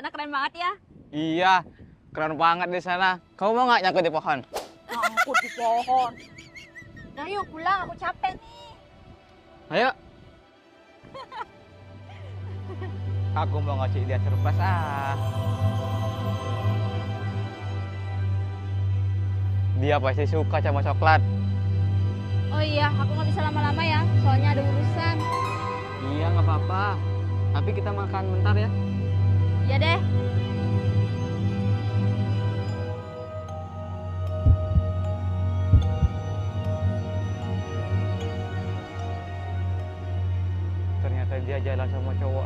sana keren banget ya. Iya, keren banget di sana. Kamu mau nggak nyangkut di pohon? Angkut di pohon. Nah yuk pulang, aku capek nih. Ayo. Aku mau ngasih dia surprise Dia pasti suka sama coklat. Oh iya, aku nggak bisa lama-lama ya, soalnya ada urusan. Iya, nggak apa-apa. Tapi kita makan bentar ya. Iya deh. Ternyata dia jalan sama cowok